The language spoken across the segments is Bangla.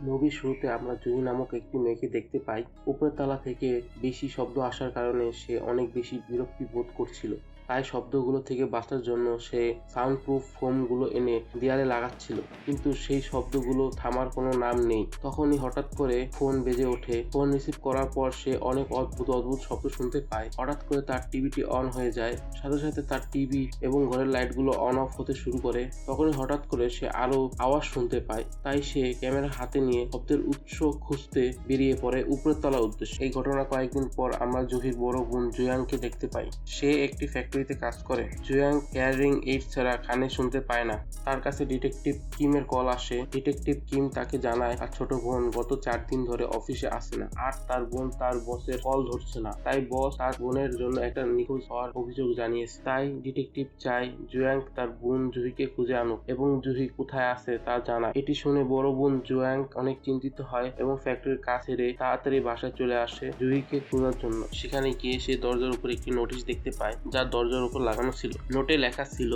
মুভির শুরুতে আমরা জুহি নামক একটি মেয়েকে দেখতে পাই। উপরের তলা থেকে বেশি শব্দ আসার কারণে সে অনেক বেশি বিরক্তি বোধ করছিল। তাই শব্দগুলো থেকে বাঁচার জন্য সে সাউন্ড প্রুফ ফোমগুলো এনে দেয়ালে লাগাচ্ছিল, কিন্তু সেই শব্দগুলো থামার কোনো নাম নেই। তখনই হঠাৎ করে ফোন বেজে ওঠে। ফোন রিসিভ করার পর সে অনেক অদ্ভুত অদ্ভুত শব্দ শুনতে পায়। হঠাৎ করে তার টিভিটি অন হয়ে যায়, সাথে সাথে তার টিভি এবং ঘরের লাইটগুলো অন অফ হতে শুরু করে। তখনই হঠাৎ করে সে আরো আওয়াজ শুনতে পায়, তাই সে ক্যামেরা হাতে নিয়ে শব্দের উৎস খুঁজতে বেরিয়ে পড়ে উপরের তলার উদ্দেশ্যে। এই ঘটনা কয়েকদিন পর আমরা জুহির বড় বোন জুয়াংকে দেখতে পাই। সে একটি ফ্যাক্টরিতে কাজ করে। জুয়াং হিয়ারিং এইড ছাড়া কানে শুনতে পায় না। তার কাছে ডিটেকটিভ কিমের কল আসে। ডিটেকটিভ কিম তাকে জানায় তার ছোট বোন গত 4 দিন ধরে অফিসে আসে না, আর তার বোন তার বসের কল ধরছে না। তাই বস তার বোনের জন্য একটা নিখোঁজ হওয়ার অভিযোগ জানিয়েছে। তাই ডিটেকটিভ চায় জুয়াং তার বোন জুহিকে খুঁজে আনুক এবং জুহি কোথায় আছে তা জানায়। এটি শুনে বড় বোন জুয়াং অনেক চিন্তিত হয় এবং ফ্যাক্টরির কাজ ছেড়ে তাড়াতাড়ি বাসায় চলে আসে জুহিকে খোঁজার জন্য। সেখানে গিয়ে সে দরজার উপর একটি নোটিশ দেখতে পায়, যা দরজার উপর লাগানো ছিল। নোটে লেখা ছিল,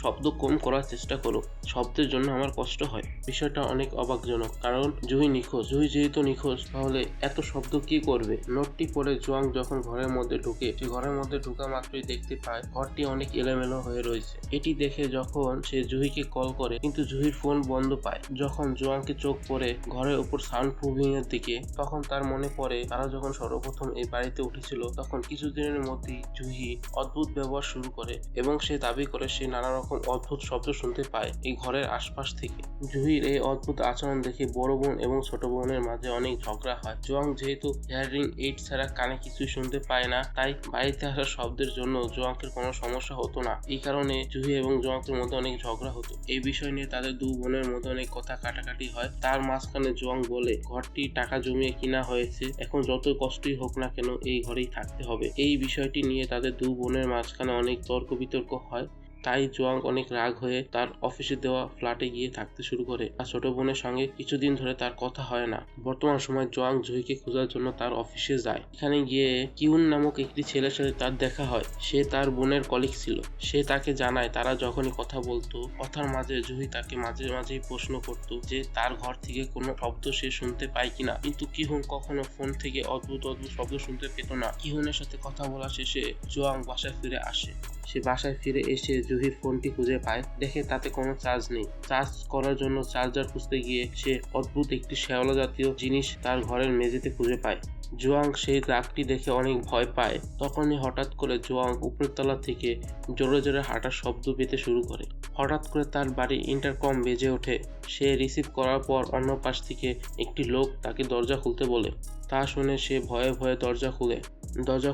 শব্দ কম করার চেষ্টা করো, শব্দের জন্য আমার কষ্ট হয়। বিষয়টা অনেক অবাকজনক, কারণ জুহি নিখোঁজ। জুহি যেহেতু নিখোঁজ, তাহলে এত শব্দ কি করবে? নোটটি পড়ে জুয়াং যখন ঘরের মধ্যে ঢুকে, সে ঘরের মধ্যে ঢুকা মাত্রই দেখতে পায় ঘরটি অনেক এলোমেলো হয়ে রয়েছে। এটি দেখে যখন সে জুহিকে কল করে, কিন্তু জুহির ফোন বন্ধ পায়। যখন জুয়াংকে চোখ পড়ে ঘরের উপর সাউন্ড প্রুফিং এর দিকে, তখন তার মনে পড়ে তারা যখন সর্বপ্রথম এই বাড়িতে উঠেছিল, তখন কিছুদিনের মধ্যেই জুহি অদ্ভুত ব্যবহার শুরু করে এবং সে দাবি করে সে নানা রকম অদ্ভুত শব্দ শুনতে পায় এই ঘরের আশপাশ থেকে। জুহির এই অদ্ভুত আচরণ দেখে বড় বোন এবং ছোট বোনের মাঝে অনেক ঝগড়া হয়। জুয়াং যেহেতু হিয়ারিং এইড ছাড়া কানে কিছুই শুনতে পায় না, তাই বাড়িতে আসা শব্দের জন্য জুয়াংকের কোনো সমস্যা হতো না। এই কারণে জুহি এবং জুয়াংকের মধ্যে অনেক ঝগড়া হতো। এই বিষয় নিয়ে তাদের দু বোনের মধ্যে অনেক কথা কাটাকাটি হয়। তার মাঝখানে জুয়াং বলে, ঘরটি টাকা জমিয়ে কিনা হয়েছে, এখন যত কষ্টই হোক না কেন এই ঘরেই থাকতে হবে। এই বিষয়টি নিয়ে তাদের দু বোনের মাঝখানে অনেক তর্ক বিতর্ক হয়। তাই জুয়াং অনেক রাগ হয়ে তার অফিসে দেওয়া ফ্ল্যাটে গিয়ে থাকতে শুরু করে। আর ছোট বোনের সঙ্গে কিছুদিন ধরে তার কথা হয় না। বর্তমান সময় জুয়াং জুহিকে খোঁজার জন্য তার অফিসে যায়। এখানে গিয়ে কিউন নামক একটি ছেলের সাথে তার দেখা হয়। সে তার বোনের কলিগ ছিল। সে তাকে জানায় তারা যখনই কথা বলতো, কথার মাঝে জুহি তাকে মাঝে মাঝেই প্রশ্ন করতো যে তার ঘর থেকে কোনো শব্দ সে শুনতে পায় কিনা, কিন্তু কিহুন কখনো ফোন থেকে অদ্ভুত অদ্ভুত শব্দ শুনতে পেত না। কিহুনের সাথে কথা বলা শেষে জুয়াং বাসায় ফিরে আসে। সে বাসায় ফিরে এসে জুহির ফোনটি খুঁজে পায়, দেখে তাতে কোনো চার্জ নেই। চার্জ করার জন্য চার্জার খুঁজতে গিয়ে সে অদ্ভুত একটি শ্যাওলা জাতীয় জিনিস তার ঘরের মেঝেতে খুঁজে পায়। জুয়াং সেই দাগটি দেখে অনেক ভয় পায়। তখনই হঠাৎ করে জুয়াং উপরের তলা থেকে জোরে জোরে হাঁটার শব্দ পেতে শুরু করে। হঠাৎ করে তার বাড়ির ইন্টারকম বেজে ওঠে। সে রিসিভ করার পর অন্য পাশ থেকে একটি লোক তাকে দরজা খুলতে বলে। তা শুনে সে ভয়ে ভয়ে দরজা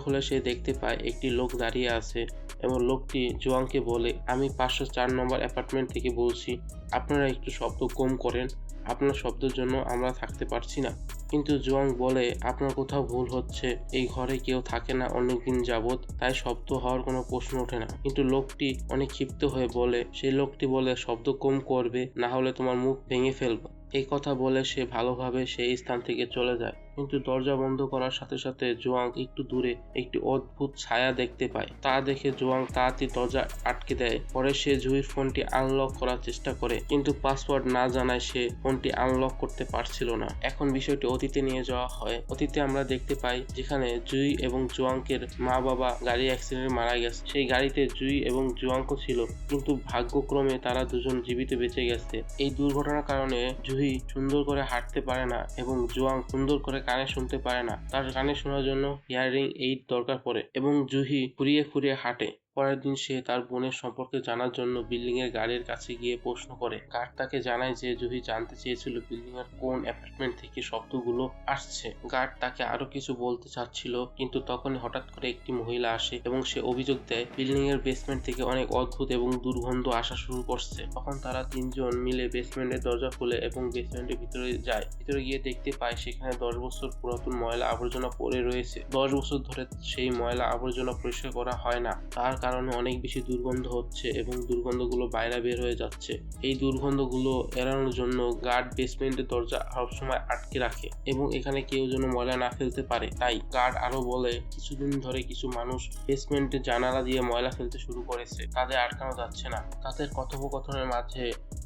খুলে সে দেখতে পায় একটি লোক দাঁড়িয়ে আছে এবং লোকটি জুয়াংকে বলে, আমি 504 নম্বর অ্যাপার্টমেন্ট থেকে বলছি, আপনারা একটু শব্দ কম করেন, আপনার শব্দের জন্য আমরা থাকতে পারছি না। কিন্তু জুয়াং বলে, আপনার কোথাও ভুল হচ্ছে, এই ঘরে কেউ থাকে না অনেকদিন যাবৎ, তাই শব্দ হওয়ার কোনো প্রশ্ন ওঠে না। কিন্তু লোকটি অনেক ক্ষিপ্ত হয়ে বলে, সেই লোকটি বলে, শব্দ কম করবে, না হলে তোমার মুখ ভেঙে ফেলবো। এই কথা বলে সে ভালোভাবে সেই স্থান থেকে চলে যায়। কিন্তু দরজা বন্ধ করার সাথে সাথে জুয়াং একটু দূরে একটি অদ্ভুত ছায়া দেখতে পায়। তা দেখে জুয়াং তাড়াতাড়ি দরজা আটকে দেয়। পরে সে জুহির ফোনটি আনলক করার চেষ্টা করে, কিন্তু পাসওয়ার্ড না জানায় সে ফোনটি আনলক করতে পারছিল না। এখন বিষয়টি অতীতে নিয়ে যাওয়া হয়। অতীতে আমরা দেখতে পাই যেখানে জুহি এবং জুয়াংকের মা বাবা গাড়ি অ্যাক্সিডেন্টে মারা গেছে। সেই গাড়িতে জুহি এবং জুয়াংক ছিল, কিন্তু ভাগ্যক্রমে তারা দুজন জীবিত বেঁচে গেছে। এই দুর্ঘটনার কারণে জুহি সুন্দর করে হাঁটতে পারে না এবং জুয়াং সুন্দর করে কানে শুনতে পারে না। তার কানে শোনার জন্য হিয়ারিং এইড দরকার পড়ে এবং জুহি খুঁড়িয়ে খুঁড়িয়ে হাঁটে। পরের দিন সে তার বোনের সম্পর্কে জানার জন্য বিল্ডিং এর গার্ডের কাছে গিয়ে প্রশ্ন করে। গার্ড তাকে জানায় যে জুহি জানতে চেয়েছিল বিল্ডিং এর কোন অ্যাপার্টমেন্ট থেকে শব্দগুলো আসছে। গার্ড তাকে আরো কিছু বলতে চাচ্ছিল, কিন্তু তখনই হঠাৎ করে একটি মহিলা আসে এবং সে অভিযোগ দেয় বিল্ডিং এর বেসমেন্ট থেকে অনেক অদ্ভুত এবং দুর্গন্ধ আসা শুরু করছে। তখন তারা তিনজন মিলে বেসমেন্টের দরজা খুলে এবং বেসমেন্টের ভিতরে যায়। ভিতরে গিয়ে দেখতে পায় সেখানে 10 বছর পুরাতন ময়লা আবর্জনা পড়ে রয়েছে। 10 বছর ধরে সেই ময়লা আবর্জনা পরিষ্কার করা হয় না, তার কারণে অনেক বেশি দুর্গন্ধ হচ্ছে এবং দুর্গন্ধগুলো বাইরে বের হয়ে যাচ্ছে। এই দুর্গন্ধগুলো এড়ানোর জন্য গার্ড বেসমেন্টের দরজা সবসময় আটকে রাখে এবং এখানে কেউ যেন ময়লা না ফেলতে পারে। তাই গার্ড আরো বলে, কিছুদিন ধরে কিছু মানুষ বেসমেন্টের জানালা দিয়ে ময়লা ফেলতে শুরু করেছে, তাদের আটকানো যাচ্ছে না। তাদের কথোপকথনের মাঝে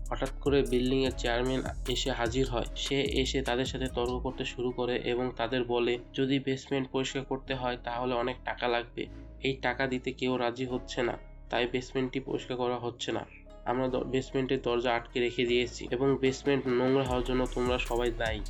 হঠাৎ করে বিল্ডিং এর চেয়ারম্যান এসে হাজির হয়। সে এসে তাদের সাথে তর্ক করতে শুরু করে এবং তাদের বলে যদি বেসমেন্ট পরিষ্কার করতে হয় তাহলে অনেক টাকা লাগবে। এই টাকা দিতে কেউ রাজি হচ্ছে না, তাই বেসমেন্টটি পরিষ্কার করা হচ্ছে না। আমরা বেসমেন্টের দরজা আটকে রেখে দিয়েছি এবং বেসমেন্ট নোংরা হওয়ার জন্য তোমরা সবাই দায়ী।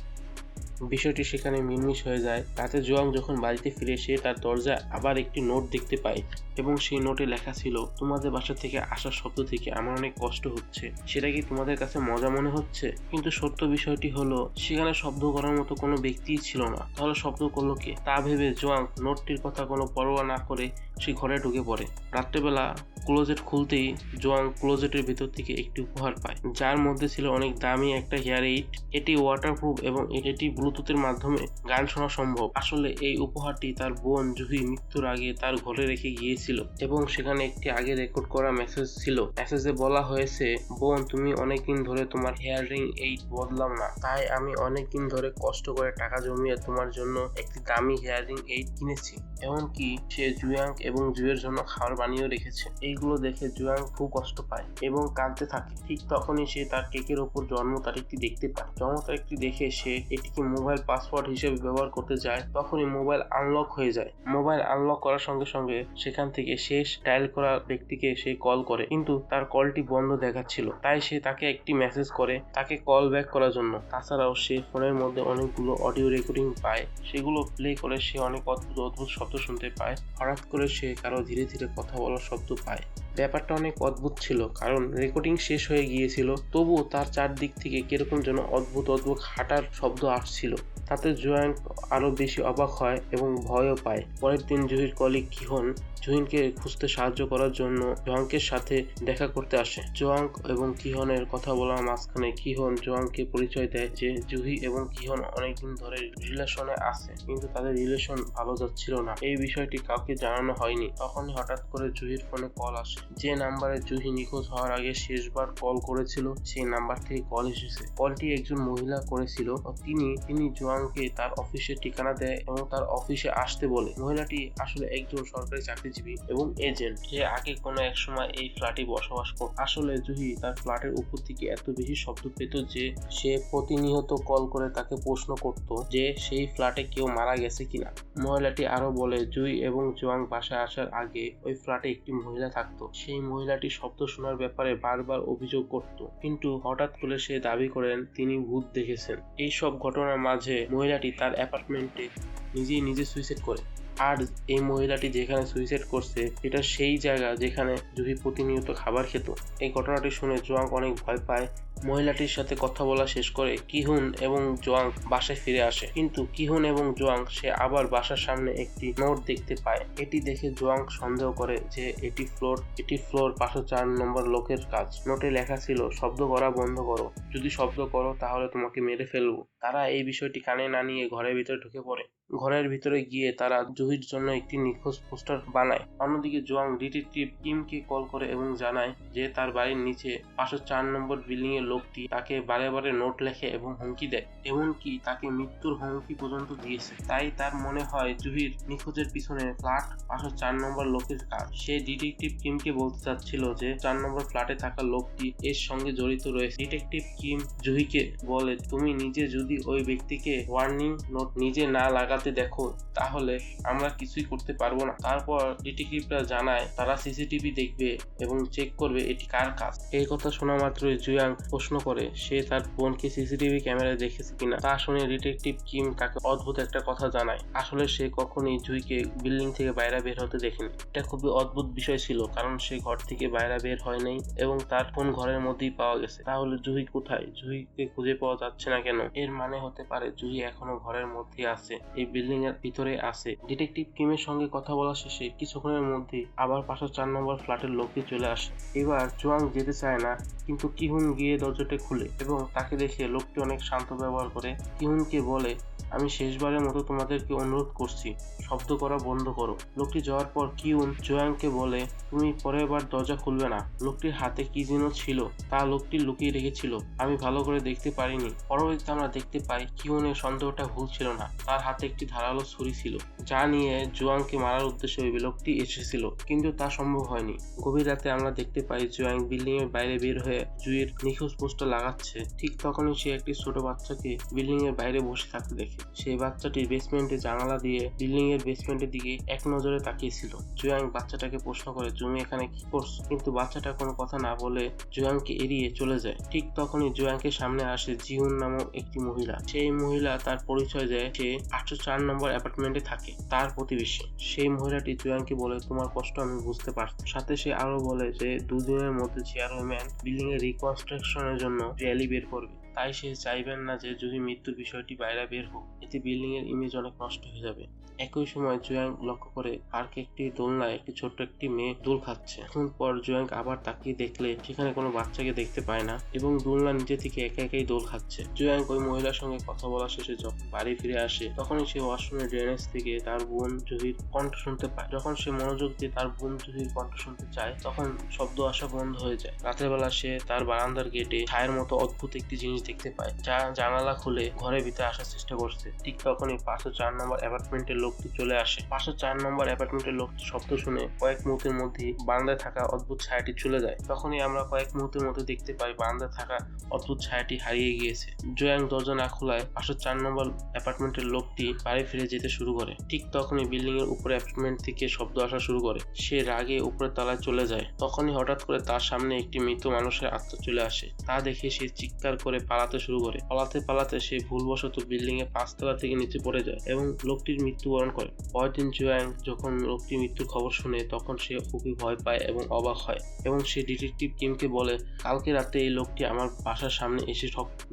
বিষয়টি সেখানে মিলমিশ হয়ে যায়। রাতে জোয়াং যখন বাড়িতে ফিরে সে তার দরজায় আবার একটি নোট দেখতে পায় এবং সেই নোটে লেখা ছিল, তোমাদের বাসা থেকে আসার শব্দ থেকে আমার অনেক কষ্ট হচ্ছে। সেটা কি তোমাদের কাছে মজা মনে হচ্ছে? কিন্তু সত্য বিষয়টি হলো সেখানে শব্দ করার মতো কোনো ব্যক্তিই ছিল না। তাহলে শব্দ করলো কে? তা ভেবে জোয়াং নোটটির কথা কোনো পরোয়া না করে সে ঘরে ঢুকে পড়ে। রাত্রেবেলা ক্লোজেট খুলতেই জোয়াং ক্লোজেটের ভেতর থেকে একটি উপহার পায়, যার মধ্যে ছিল অনেক দামি একটা হেয়ার এইড। এটি ওয়াটারপ্রুফ এবং এটি ব্লুটুথের মাধ্যমে গান শোনা সম্ভব। আসলে এই উপহারটি তার বোন জুহি মৃত্যুর আগে তার ঘরে রেখে গিয়েছিল এবং সেখানে একটি আগে রেকর্ড করা মেসেজ ছিল। মেসেজে বলা হয়েছে, বোন তুমি অনেকদিন ধরে তোমার হেয়ারিং এইড বদলাও না, তাই আমি অনেকদিন ধরে কষ্ট করে টাকা জমিয়ে তোমার জন্য একটি দামি হেয়ারিং এইড কিনেছি। এমনকি সে জুয়াং এবং জুয়ের জন্য খাবার বানিয়েও রেখেছে। এইগুলো দেখে জুয়াং খুব কষ্ট পায় এবং কাঁদতে থাকে। ঠিক তখনই সে তার কেকের ওপর জন্ম তারিখটি দেখতে পায়। জন্ম তারিখটি দেখে সে এটিকে মোবাইল পাসওয়ার্ড হিসেবে ব্যবহার করতে যায়। তখনই মোবাইল আনলক হয়ে যায়। মোবাইল আনলক করার সঙ্গে সঙ্গে সেখান থেকে শেষ ডায়াল করা ব্যক্তিকে সে কল করে, কিন্তু তার কলটি বন্ধ দেখাচ্ছিল। তাই সে তাকে একটি মেসেজ করে তাকে কল ব্যাক করার জন্য। তাছাড়াও সে ফোনের মধ্যে অনেকগুলো অডিও রেকর্ডিং পায়। সেগুলো প্লে করে সে অনেক অদ্ভুত অদ্ভুত শব্দ শুনতে পায়। হঠাৎ করে সে কারো ধীরে ধীরে কথা বলার শব্দ পায়। ব্যাপারটা অনেক অদ্ভুত ছিল, কারণ রেকর্ডিং শেষ হয়ে গিয়েছিল, তবুও তার চারদিক থেকে কিরকম যেন অদ্ভুত অদ্ভুত হাঁটার শব্দ আসছিল। তাতে জোয়াং আরো বেশি অবাক হয় এবং ভয়ও পায়। পরের দিন জুহির কলিগ কিহন জুহিনকে খুঁজতে সাহায্য করার জন্য জোয়াংকের সাথে দেখা করতে আসে। জোয়াং এবং কিহনের কথা বলার মাঝখানে কিহন জোয়াংকে পরিচয় দেয় যে জুহি এবং কিহন অনেকদিন ধরে রিলেশনে আছে, কিন্তু তাদের রিলেশন ভালো যাচ্ছিল না। এই বিষয়টি কাউকে জানানো হয়নি। তখনই হঠাৎ করে জুহির ফোনে কল আসে। যে নাম্বারে জুহি নিখোঁজ হওয়ার আগে শেষবার কল করেছিল সেই নাম্বার থেকে কল এসেছে। কলটি একজন মহিলা করেছিল। তিনি জোয়াংকে তার অফিসের ঠিকানা দেয় এবং তার অফিসে আসতে বলে। মহিলাটি আসলে একজন সরকারি চাকরিজীবী এবং এজেন্ট, যে আগে কোনো এক সময় এই ফ্ল্যাটে বসবাস করত। আসলে জুহি তার ফ্ল্যাটের উপর থেকে এত বেশি শব্দ পেত যে সে প্রতিনিয়ত কল করে তাকে প্রশ্ন করত যে সেই ফ্ল্যাটে কেউ মারা গেছে কিনা। মহিলাটি আরো বলে জুহি এবং জোয়াং বাসায় আসার আগে ওই ফ্ল্যাটে একটি মহিলা থাকতো। সেই মহিলাটি শব্দ শোনার ব্যাপারে বারবার অভিযোগ করত, কিন্তু হঠাৎ করে সে দাবি করেন তিনি ভূত দেখেছেন। এই সব ঘটনার মাঝে মহিলাটি তার অ্যাপার্টমেন্টে নিজে সুইসাইড করে। আর এই মহিলাটি যেখানে সুইসাইড করছে এটা সেই জায়গা যেখানে জুহি প্রতিনিয়ত খাবার খেত। এই ঘটনাটি শুনে জোয়াং অনেক ভয় পায়। মহিলাটির সাথে কথা বলা শেষ করে কিহুন এবং জোয়াং বাসায় ফিরে আসে, কিন্তু কিহুন এবং জোয়াং সে আবার বাসার সামনে একটি নোট দেখতে পায়। এটি দেখে জোয়াং সন্দেহ করে যে এটি ফ্লোর 504 নম্বর লোকের কাজ। নোটে লেখা ছিল, শব্দ করা বন্ধ করো, যদি শব্দ করো তাহলে তোমাকে মেরে ফেলবো। তারা এই বিষয়টি কানে না নিয়ে ঘরের ভিতরে ঢুকে পড়ে। ঘরের ভিতরে গিয়ে তারা জুহির জন্য একটি নিখোঁজ পোস্টার বানায়। অন্যদিকে জোয়াং ডিটেকটিভ কিমকে কল করে এবং জানায় যে তার বাড়ির নিচে 504 নম্বর বিল্ডিং এর লোকটি তাকে বারে বারে নোট লেখে এবং হুমকি দেয়, এমনকি তাকে মৃত্যুর হুমকি পর্যন্ত দিয়েছে। তাই তার মনে হয় জুহির নিখোঁজের পিছনে ফ্ল্যাট 504 নম্বর লোকের কাজ। সে ডিটেকটিভ কিমকে বলতে চাচ্ছিল যে 4 নম্বর ফ্ল্যাটে থাকা লোকটি এর সঙ্গে জড়িত রয়েছে। ডিটেকটিভ কিম জুহিকে বলে, তুমি নিজে যদি ওই ব্যক্তিকে ওয়ার্নিং নোট নিজে না লাগাতে দেখো তাহলে আমরা কিছুই করতে পারবো না। তারপর ডিটেকটিভরা জানায় তারা সিসিটিভি দেখবে এবং চেক করবে এটি কার কাজ। এই কথা শোনা মাত্রই জুয়াং প্রশ্ন করে সে তার বোনকে সিসিটিভি ক্যামেরায় দেখেছে কিনা। তা শুনে ডিটেকটিভ কিম তাকে অদ্ভুত একটা কথা জানায়। আসলে সে কখনোই জুইকে বিল্ডিং থেকে বাইরে বের হতে দেখেনি। এটা খুবই অদ্ভুত বিষয় ছিল, কারণ সে ঘর থেকে বাইরে বের হয় নাই এবং তার ফোন ঘরের মধ্যেই পাওয়া গেছে। তাহলে জুহি কোথায়? জুহিকে খুঁজে পাওয়া যাচ্ছে না কেন? এর মানে হতে পারে জুহি এখনো ঘরের মধ্যে আছে, এই বিল্ডিং এর ভিতরে আছে। ডিটেকটিভ কিমের সঙ্গে কথা বলা শেষে কিছুক্ষণের মধ্যেই আবার 504 নম্বর ফ্ল্যাটের লোকটি চলে আসে। এবার জোয়াং যেতে চায় না, কিন্তু কিহুন গিয়ে দরজাটা খুলে এবং তাকে দেখে লোকটি অনেক শান্ত ব্যবহার করে। কিহুনকে বলে আমি শেষবারের মতো তোমাদেরকে অনুরোধ করছি, শব্দ করা বন্ধ করো। লোকটি যাওয়ার পর কিউন জোয়াংকে বলে, তুমি পরের বার দরজা খুলবে না। লোকটির হাতে কি যেন ছিল, তা লোকটি লুকিয়ে রেখেছিল, আমি ভালো করে দেখতে পারিনি। পরবর্তীতে আমরা দেখতে পাই কিউনের সন্দেহটা ভুল ছিল না, তার হাতে একটি ধারালো ছুরি ছিল, যা নিয়ে জোয়াংকে মারার উদ্দেশ্যে ওই লোকটি এসেছিল, কিন্তু তা সম্ভব হয়নি। গভীর রাতে আমরা দেখতে পাই জোয়াং বিল্ডিং এর বাইরে বের হয়ে জুইয়ের নিখোঁজ পোস্টার লাগাচ্ছে। ঠিক তখনই সে একটি ছোট বাচ্চাকে বিল্ডিং এর বাইরে বসে থাকতে দেখে। সেই বাচ্চাটি বেসমেন্টে জানালা দিয়ে বিল্ডিং এর বেসমেন্টের দিকে এক নজরে তাকিয়েছিল। জোয়াং বাচ্চাটাকে প্রশ্ন করে, তুমি এখানে কি করছো? কিন্তু বাচ্চাটা কোনো কথা না বলে জোয়াংকে এড়িয়ে চলে যায়। ঠিক তখনই জোয়াংকে সামনে আসে জিহুন নামক একটি মহিলা। সেই মহিলা তার পরিচয় দেয় সে 804 নম্বর অ্যাপার্টমেন্টে থাকে, তার প্রতিবেশী। সেই মহিলাটি জোয়াংকে বলে, তোমার কষ্ট আমি বুঝতে পারছি। সাথে সে আরো বলে যে দুদিনের মধ্যে চেয়ারম্যান বিল্ডিং এর রিকনস্ট্রাকশনের জন্য র্যালি বের করবে, তাই সে চাইবেন না যে যদি মৃত্যুর বিষয়টি বাইরে বের হোক, এতে বিল্ডিং এর ইমেজ অনেক নষ্ট হয়ে যাবে। একই সময় জোয়াং লক্ষ্য করে পার্কে একটি দোলনায় একটি ছোট্ট একটি মেয়ে দোল খাচ্ছে। কিছুক্ষণ পর জোয়াং আবার তাকিয়ে দেখলে সেখানে কোনো বাচ্চাকে দেখতে পায় না এবং দোলনা নিজে থেকে একা একাই দোল খাচ্ছে। জোয়াং ওই মহিলার সঙ্গে কথা বলা শেষে যখন বাড়ি ফিরে আসে, তখনই সে ওয়াশরুমের ড্রেনেজ থেকে তার বোন জুহির কণ্ঠ শুনতে পায়। যখন সে মনোযোগ দিয়ে তার বোন জুহির কণ্ঠ শুনতে চায়, তখন শব্দ আসা বন্ধ হয়ে যায়। রাতের বেলা সে তার বারান্দার গেটে ছায়ের মতো অদ্ভুত একটি জিনিস দেখতে পায়, যা জানালা খুলে ঘরের ভিতরে আসার চেষ্টা করছে। ঠিক তখনই 504 নম্বর অ্যাপার্টমেন্টের লোকটি চলে আসে। 504 নম্বর অ্যাপার্টমেন্টের লোকটি শব্দ শুনে কয়েক মুহূর্তের মধ্যেই বারান্দায় থাকা অদ্ভুত ছায়াটি চলে যায়। তখনই আমরা কয়েক মুহূর্তের মধ্যে দেখতে পাই বারান্দায় থাকা অদ্ভুত ছায়াটি হারিয়ে গিয়েছে। জোয়াং দরজা না খোলায় 504 নম্বর অ্যাপার্টমেন্টের লোকটি বাড়ি ফিরে যেতে শুরু করে। ঠিক তখনই বিল্ডিং এর উপরে অ্যাপার্টমেন্ট থেকে শব্দ আসা শুরু করে। সে রাগে উপরের তলায় চলে যায়। তখনই হঠাৎ করে তার সামনে একটি মৃত মানুষের আত্মা চলে আসে। তা দেখে সে চিৎকার করে পালাতে শুরু করে। পালাতে সে ভুলবশত বিল্ডিং এর 5 তলা থেকে নিচে পড়ে যায় এবং লোকটির মৃত্যুবরণ করে। পরের দিন জোয়াং যখন লোকটির মৃত্যুর খবর শুনে, তখন সে খুবই ভয় পায় এবং অবাক হয় এবং সে ডিটেকটিভ কিমকে বলে, কালকে রাতে এই লোকটি আমার বাসার সামনে এসে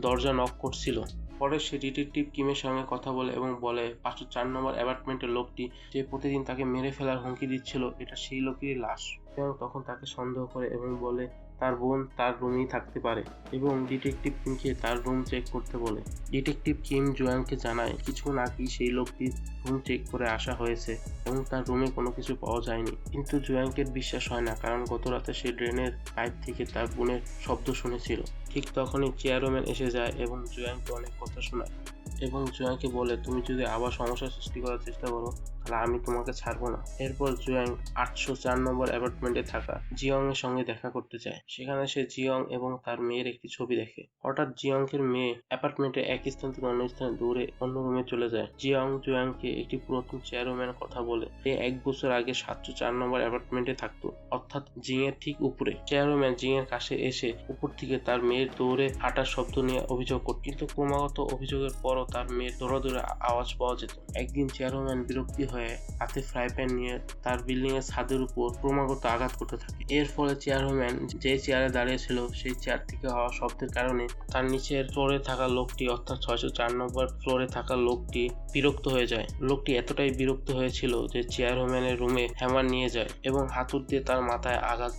দরজা নক করছিল। পরে সে ডিটেকটিভ কিমের সঙ্গে কথা বলে এবং বলে 504 নম্বর অ্যাপার্টমেন্টের লোকটি যে প্রতিদিন তাকে মেরে ফেলার হুমকি দিচ্ছিল, এটা সেই লোকেরই লাশ। এবং তখন তাকে সন্দেহ করে এবং বলে তার বোন তার রুমেই থাকতে পারে এবং ডিটেকটিভ কিমকে তার রুম চেক করতে বলে। ডিটেকটিভ কিম জোয়াংকে জানায় কিছুক্ষণ আগেই সেই লোকটির রুম চেক করে আসা হয়েছে এবং তার রুমে কোনো কিছু পাওয়া যায়নি। কিন্তু জোয়াংকের বিশ্বাস হয় না, কারণ গত রাতে সে ড্রেনের পাইপ থেকে তার বোনের শব্দ শুনেছিল। ঠিক তখনই চেয়ারম্যান এসে যায় এবং জোয়াংকে অনেক কথা শোনায় এবং জোয়াংকে বলে, তুমি যদি আবার সমস্যা সৃষ্টি করার চেষ্টা করো তাহলে আমি তোমাকে ছাড়বো না। এরপর জোয়াং 804 নম্বর অ্যাপার্টমেন্টে থাকা জিয়ং এর সঙ্গে দেখা করতে চায়। সেখানে সে জিয়ং এবং তার মেয়ের একটি ছবি দেখে। হঠাৎ জিয়ং এর মেয়ে অ্যাপার্টমেন্টের এক স্থান থেকে অন্য স্থানে দৌড়ে অন্য রুমে চলে যায়। জিয়ং জোয়াংকে একটি পুরাতন চেয়ারম্যানের কথা বলে। সে 1 বছর আগে 704 নম্বর অ্যাপার্টমেন্টে থাকতো, অর্থাৎ জিং এর ঠিক উপরে। চেয়ারম্যান জিং এর কাছে এসে উপর থেকে তার মেয়ের দৌড়ে হাঁটার শব্দ নিয়ে অভিযোগ করত, কিন্তু ক্রমাগত অভিযোগের পরও তার মেয়ের দৌড়াদৌড়ে আওয়াজ পাওয়া যেত। একদিন চেয়ারম্যান বিরক্তি হয়ে হাতে ফ্রাই প্যান নিয়ে তার বিল্ডিং এর ছাদের উপর ক্রমাগত আঘাত করতে থাকে। এর ফলে চেয়ারম্যান যে চেয়ারে দাঁড়িয়ে ছিল সেই চেয়ার থেকে হওয়া শব্দের কারণে তার নিচের ফ্লোরে থাকা লোকটি, অর্থাৎ 604 নম্বর ফ্লোরে থাকা লোকটি বিরক্ত হয়ে যায়। লোকটি এতটাই বিরক্ত হয়েছিল যে চেয়ারম্যানের রুমে হ্যামার নিয়ে যায় এবং হাতুড় দিয়ে তার মাথায় আঘাত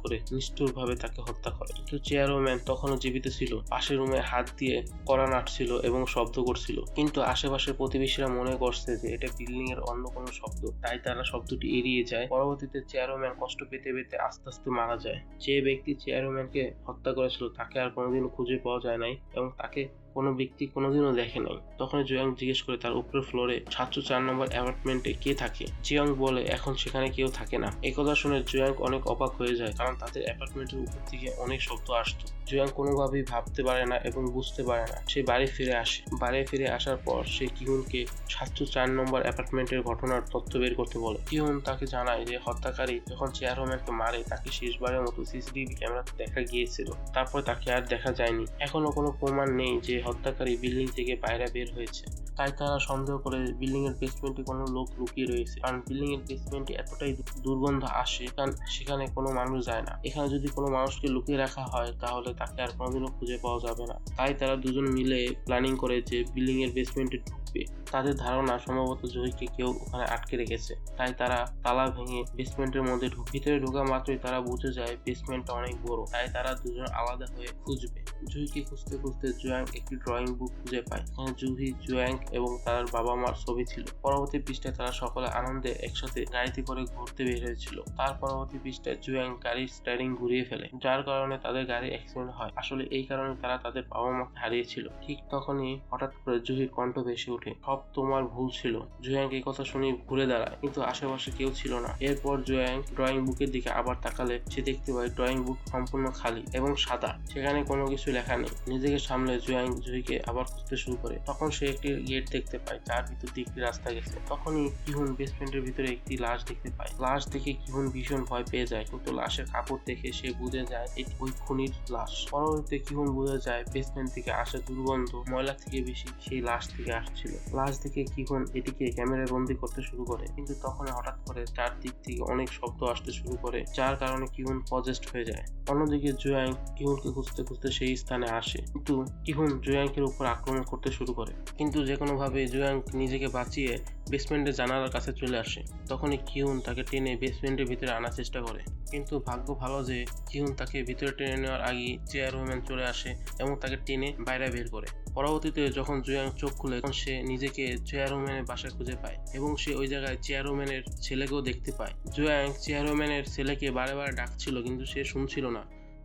করে নিষ্ঠুরভাবে তাকে হত্যা করে। কিন্তু চেয়ারম্যান তখনও জীবিত ছিল, পাশের রুমে হাত দিয়ে কড়া নাড়ছিল এবং শব্দ করছিল। কিন্তু আশেপাশের প্রতিবেশীরা মনে করছে যে এটা বিল্ডিং এর অন্য কোনো শব্দ, তাই তারা শব্দটি এড়িয়ে যায়। পরবর্তীতে চেয়ারম্যান কষ্ট পেতে পেতে আস্তে আস্তে মারা যায়। যে ব্যক্তি চেয়ারম্যানকে হত্যা করেছিল তাকে আর কোনোদিন খুঁজে পাওয়া যায় নাই এবং তাকে কোনো ব্যক্তি কোনোদিনও দেখে নাই। তখন জিয়ং জিজ্ঞেস করে তার উপরের ফ্লোরে 704 নম্বর অ্যাপার্টমেন্টে কে থাকে। জিয়ং বলে এখন সেখানে কেউ থাকে না। একথা শুনে জিয়ং অনেক অবাক হয়ে যায়, কারণ তাদের অ্যাপার্টমেন্টের উপর থেকে অনেক শব্দ আসতো। জিয়ং কোনোভাবেই ভাবতে পারে না এবং বুঝতে পারে না। সে বাড়ি ফিরে আসে। বাড়ি ফিরে আসার পর সে কিহুনকে 704 নম্বর অ্যাপার্টমেন্টের ঘটনার তথ্য বের করতে বলে। কিহুন তাকে জানায় যে হত্যাকারী যখন চেয়ারম্যানকে মারে তাকে শেষবারের মতো সিসিটিভি ক্যামেরাতে দেখা গিয়েছিল, তারপর তাকে আর দেখা যায়নি। এখনো কোনো প্রমাণ নেই যে হত্যাকারী বিল্ডিং থেকে বাইরে বের হয়েছে, তাই তারা সন্দেহ করে বিল্ডিং এর বেসমেন্টে কোনো লোক লুকিয়ে রয়েছে, কারণ বিল্ডিং এর বেসমেন্টে এতটাই দুর্গন্ধ আসে কারণ সেখানে কোনো মানুষ যায় না। এখানে যদি কোনো মানুষকে লুকিয়ে রাখা হয় তাহলে তাকে আর কোনোদিনও খুঁজে পাওয়া যাবে না। তাই তারা দুজন মিলে প্ল্যানিং করে যে বিল্ডিং এর বেসমেন্টে আসবে। তাদের ধারণা সম্ভবত জুহিকে কেউ ওখানে আটকে রেখেছে, তাই তারা তালা ভেঙে বেসমেন্টের মধ্যে ভিতরে ঢোকা মাত্রই তারা বুঝে যায় বেসমেন্টটা অনেক বড়, তাই তারা দুজন আলাদা হয়ে খুঁজবে। জুহিকে খুঁজতে খুঁজতে জুয়াং একটি ড্রয়িং বুক খুঁজে পায়। এখানে জুহি, জুয়াং এবং তার বাবা মার ছবি ছিল। পরবর্তী পৃষ্ঠায় তারা সকলে আনন্দে একসাথে গাড়িতে করে ঘুরতে বের হয়েছিল। তার পরবর্তী পৃষ্ঠায় জুয়াং গাড়ির স্টিয়ারিং ঘুরিয়ে ফেলে, যার কারণে তাদের গাড়ি অ্যাক্সিডেন্ট হয়। আসলে এই কারণে তারা তাদের বাবা মাকে হারিয়েছিল। ঠিক তখনই হঠাৎ করে জুহির কণ্ঠ ভেসে ওঠে, সব তোমার ভুল ছিল। জুয়াং এই কথা শুনে ঘুরে দাঁড়ায়, কিন্তু আশেপাশে কেউ ছিল না। এরপর জুয়াং ড্রয়িং বুকের দিকে আবার তাকালে সে দেখতে পায় ড্রয়িং বুক সম্পূর্ণ খালি এবং সাদা, সেখানে কোনো কিছু লেখা নেই। নিজেকে সামলে জুয়াং জুহিকে আবার খুঁজতে শুরু করে। তখন সে একটি গেট দেখতে পায়, যার ভিতর দিয়ে একটি রাস্তা গেছে। তখনই কিহুন বেসমেন্টের ভিতরে একটি লাশ দেখতে পায়। লাশ দেখে কিহুন ভীষণ ভয় পেয়ে যায়, কিন্তু লাশের কাপড় দেখে সে বুঝে যায় এটি ওই খুনির লাশ। পরবর্তীতে কিহুন বুঝে যায় বেসমেন্ট থেকে আসা দুর্গন্ধ ময়লা থেকে বেশি সেই লাশ থেকে আসছিল। লাশ দেখে কিহুন এটিকে ক্যামেরায় বন্দি করতে শুরু করে, কিন্তু তখন হঠাৎ করে চারদিক থেকে অনেক শব্দ আসতে শুরু করে, যার কারণে কিহুন পজেসড হয়ে যায়। অন্যদিকে জুয়াং কিহুনকে খুঁজতে খুঁজতে সেই স্থানে আসে, কিন্তু কিহুন জুয়াংকের উপর আক্রমণ করতে শুরু করে। কিন্তু যে কোনোভাবে জুয়াং নিজেকে বাঁচিয়ে বেসমেন্টের জানালার কাছে চলে আসে। তখনই কিহুন তাকে টেনে বেসমেন্টের ভিতরে আনার চেষ্টা করে, কিন্তু ভাগ্য ভালো যে কিহুন তাকে ভিতরে টেনে নেওয়ার আগে চেয়ারম্যান চলে আসে এবং তাকে টেনে বাইরে বের করে। পরবর্তীতে যখন জুয়াং চোখ খুলে তখন সে নিজেকে চেয়ারম্যানের বাসায় খুঁজে পায় এবং সে ওই জায়গায় চেয়ারম্যানের ছেলেকেও দেখতে পায়। জুয়াং চেয়ারম্যানের ছেলেকে বারে বারে ডাকছিল, কিন্তু সে শুনছিল না।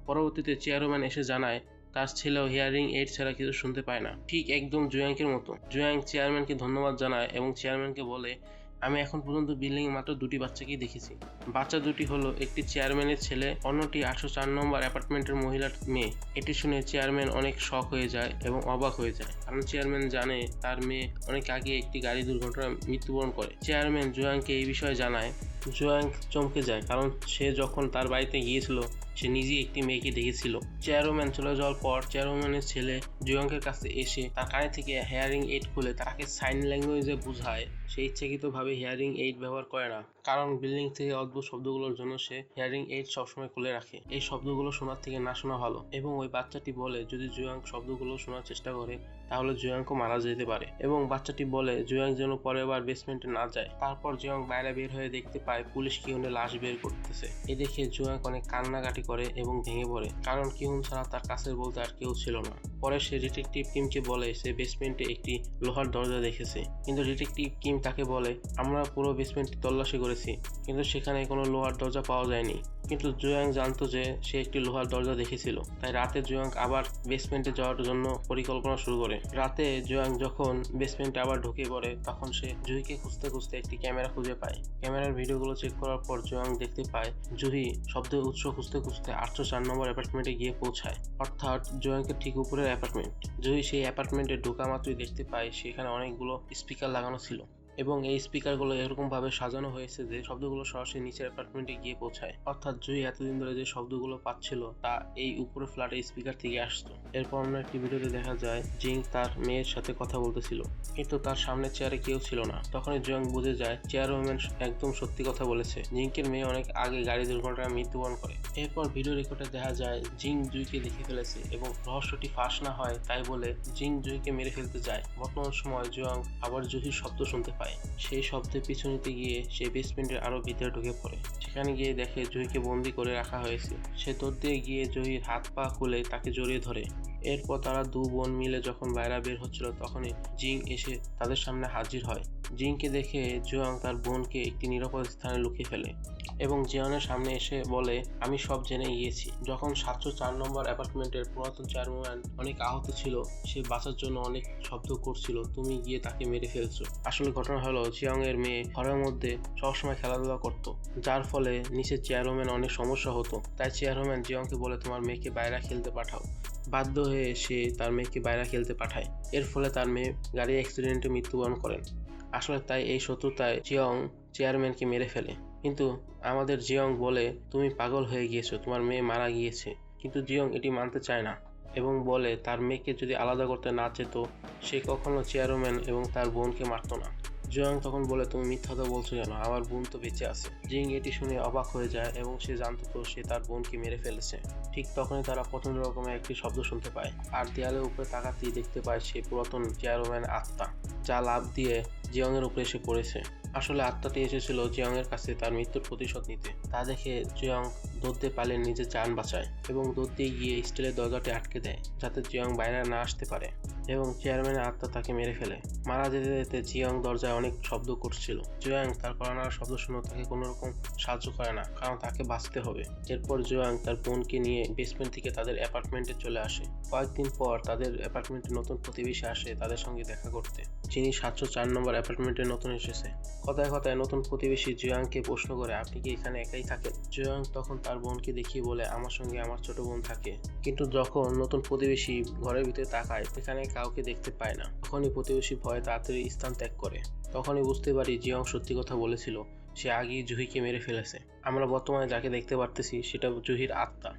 পরবর্তীতে চেয়ারম্যান এসে জানায় তার ছেলেও হিয়ারিং এইড ছাড়া কিছু শুনতে পায় না, ঠিক একদম জুয়াংকের মতো। জুয়াং চেয়ারম্যানকে ধন্যবাদ জানায় এবং চেয়ারম্যানকে বলে, আমি এখন পর্যন্ত বিল্ডিং এ মাত্র দুটি বাচ্চাকেই দেখেছি। বাচ্চা দুটি হলো একটি চেয়ারম্যানের ছেলে, অন্যটি 804 নম্বর অ্যাপার্টমেন্টের মহিলার মেয়ে। এটি শুনে চেয়ারম্যান অনেক শক হয়ে যায় এবং অবাক হয়ে যায়, কারণ চেয়ারম্যান জানে তার মেয়ে অনেক আগে একটি গাড়ি দুর্ঘটনায় মৃত্যুবরণ করে। চেয়ারম্যান জুয়াংকে এই বিষয়ে জানায়। জুয়াং চমকে যায়, কারণ সে যখন তার বাড়িতে গিয়েছিল সে নিজেই একটি মেয়েকে দেখেছিল। চেয়ারম্যান চলে যাওয়ার পর চেয়ারম্যানের ছেলে জুয়াংকের কাছে এসে তার কানে থেকে হেয়ারিং এইড খুলে তাকে সাইন ল্যাঙ্গুয়েজে বোঝায়। সে ইচ্ছাকৃতভাবে হেয়ারিং এইড ব্যবহার করে না, কারণ বিল্ডিং থেকে অদ্ভুত শব্দগুলোর জন্য সে হেয়ারিং এইড সবসময় খুলে রাখে। এই শব্দগুলো শোনার থেকে না শোনা ভালো। এবং ওই বাচ্চাটি বলে যদি জুয়াং শব্দগুলো শোনার চেষ্টা করে তাহলে জুয়াংকে মারা যেতে পারে, এবং বাচ্চাটি বলে জুয়াং যেন পরের বার বেসমেন্টে না যায়। তারপর জুয়াং বাইরে বের হয়ে দেখতে পায় পুলিশ কিহুনের লাশ বের করতেছে। এ দেখে জুয়াং অনেক কান্নাকাটি করে এবং ভেঙে পড়ে, কারণ কিহুন ছাড়া তার কাছের বলতে আর কেউ ছিল না। পরে সে ডিটেকটিভ কিমকে বলে সে বেসমেন্টে একটি লোহার দরজা দেখেছে, কিন্তু ডিটেকটিভ কিম তাকে বলে আমরা পুরো বেসমেন্টে তল্লাশি করেছি, কিন্তু সেখানে কোনো লোহার দরজা পাওয়া যায়নি। কিন্তু জুয়াং জানতো যে সে একটি লোহার দরজা দেখেছিল, তাই রাতে জুয়াং আবার বেসমেন্টে যাওয়ার জন্য পরিকল্পনা শুরু করে। রাতে জুয়াং যখন বেসমেন্টে আবার ঢুকে পড়ে তখন সে জুহিকে খুঁজতে খুঁজতে একটি ক্যামেরা খুঁজে পায়। ক্যামেরার ভিডিওগুলো চেক করার পর জুয়াং দেখতে পায় জুহি শব্দের উৎস খুঁজতে খুঁজতে 804 নম্বর অ্যাপার্টমেন্টে গিয়ে পৌঁছায়, অর্থাৎ জুয়াংকে ঠিক উপরের অ্যাপার্টমেন্ট। জুহি সেই অ্যাপার্টমেন্টে ঢোকা মাত্রই দেখতে পায় সেখানে অনেকগুলো স্পিকার লাগানো ছিল, এবং এই স্পিকারগুলো এরকম ভাবে সাজানো হয়েছে যে শব্দগুলো সরাসরি নিচের অ্যাপার্টমেন্টে গিয়ে পৌঁছায়। অর্থাৎ জুহি এতদিন ধরে যে শব্দগুলো পাচ্ছিল তা এই উপরের ফ্ল্যাটের স্পিকার থেকে আসতো। এরপর অন্য একটি ভিডিওতে দেখা যায় জিং তার মেয়ের সাথে কথা বলতেছিল, কিন্তু তার সামনে চেয়ারে কেউ ছিল না। তখনই জুয়াং বুঝে যায় চেয়ারম্যান একদম সত্যি কথা বলেছে, জিংকের মেয়ে অনেক আগে গাড়ি দুর্ঘটনায় মৃত্যুবরণ করে। এরপর ভিডিও রেকর্ডে দেখা যায় জিং জুইকে দেখে ফেলেছে এবং রহস্যটি ফাঁস না হয় তাই বলে জিং জুইকে মেরে ফেলতে যায়। বর্তমান সময় জুয়াং আবার জুহির শব্দ শুনতে পায়। সেই শব্দের পিছু নিতে গিয়ে সে বেসমেন্টের আরো ভিতরে ঢুকে পড়ে। সেখানে গিয়ে দেখে জুহিকে বন্দি করে রাখা হয়েছে। সে দৌড় দিয়ে গিয়ে জুহির হাত পা খুলে তাকে জড়িয়ে ধরে। এরপর তারা দু বোন মিলে যখন বাইরে বের হচ্ছিল তখনই জিং এসে তাদের সামনে হাজির হয়। জিংকে দেখে জুয়াং তার বোনকে একটি নিরাপদ স্থানে লুকিয়ে ফেলে এবং জিয়ানের সামনে এসে বলে আমি সব জেনে গিয়েছি। যখন 704 নম্বর অ্যাপার্টমেন্টের পুরাতন চেয়ারম্যান অনেক আহত ছিল, সে বাঁচার জন্য অনেক শব্দ করছিল, তুমি গিয়ে তাকে মেরে ফেলছো। আসলে ঘটনা হলো জিয়াং এর মেয়ে ঘরের মধ্যে সবসময় খেলাধুলা করত, যার ফলে নিচের চেয়ারম্যান অনেক সমস্যা হতো। তাই চেয়ারম্যান জিয়াংকে বলে তোমার মেয়েকে বাইরে খেলতে পাঠাও। বাধ্য হয়ে সে তার মেয়েকে বাইরে খেলতে পাঠায়। এর ফলে তার মেয়ে গাড়ি অ্যাক্সিডেন্টে মৃত্যুবরণ করেন। আসলে তাই এই শত্রুতায় জিয়ং চেয়ারম্যানকে মেরে ফেলে, কিন্তু আমাদের জিয়ং বলে তুমি পাগল হয়ে গিয়েছো, তোমার মেয়ে মারা গিয়েছে। কিন্তু জিয়ং এটি মানতে চায় না এবং বলে তার মেয়েকে যদি আলাদা করতে না চেত সে কখনো চেয়ারম্যান এবং তার বোনকে মারত না। জিয়ং তখন বলে তুমি মিথ্যা কথা বলছো কেন, আমার বোন তো বেঁচে আছে। জিং এটি শুনে অবাক হয়ে যায় এবং সে জানতো তো সে তার বোনকে মেরে ফেলেছে। ঠিক তখনই তারা পছন্দ রকমের একটি শব্দ শুনতে পায়, আর দেয়ালের উপরে তাকাতেই দেখতে পায় সে পুরাতন চেয়ারম্যান আত্মা। যা লাফ দিয়ে জিয়ংয়ের উপরে এসে পড়েছে। আসলে আত্মাটি এসেছিল জিয়ংয়ের কাছে তার মৃত্যুর প্রতিশোধ নিতে। তা দেখে জিয়ং দৌড় দিয়ে পালিয়ে নিজের জান বাঁচায় এবং দৌড় দিয়ে গিয়ে স্টিলের দরজাটি আটকে দেয় যাতে জিয়ং বাইরে না আসতে পারে এবং চেয়ারম্যানের আত্মা তাকে মেরে ফেলে। মারা যেতে যেতে জিয়ং দরজায় অনেক শব্দ করছিল। জিয়ং তার করানোর শব্দ শুনে তাকে কোনো রকম সাহায্য করে না, কারণ তাকে বাঁচতে হবে। এরপর জিয়ং তার বোনকে নিয়ে বেসমেন্ট থেকে তাদের অ্যাপার্টমেন্টে চলে আসে। কয়েকদিন পর তাদের অ্যাপার্টমেন্টে নতুন প্রতিবেশী আসে তাদের সঙ্গে দেখা করতে, যিনি 704 নম্বর অ্যাপার্টমেন্টে নতুন এসেছে। কথায় কথায় নতুন প্রতিবেশী জিয়ংকে প্রশ্ন করে, আপনি কি এখানে একাই থাকেন? জিয়ং তখন তার বোনকে দেখিয়ে বলে, আমার সঙ্গে আমার ছোট বোন থাকে। কিন্তু যখন নতুন প্রতিবেশী ঘরের ভিতরে তাকায়, এখানে কাউকে দেখতে পায় না। তখনই প্রতিবেশী ভয়ে তাড়াতাড়ি স্থান ত্যাগ করে। তখনই বুঝতে পারি জিয়ং সত্যি কথা বলেছিল, সে আগেই জুহিকে মেরে ফেলেছে। আমরা বর্তমানে যাকে দেখতে পারতেছি সেটা জুহির আত্মা।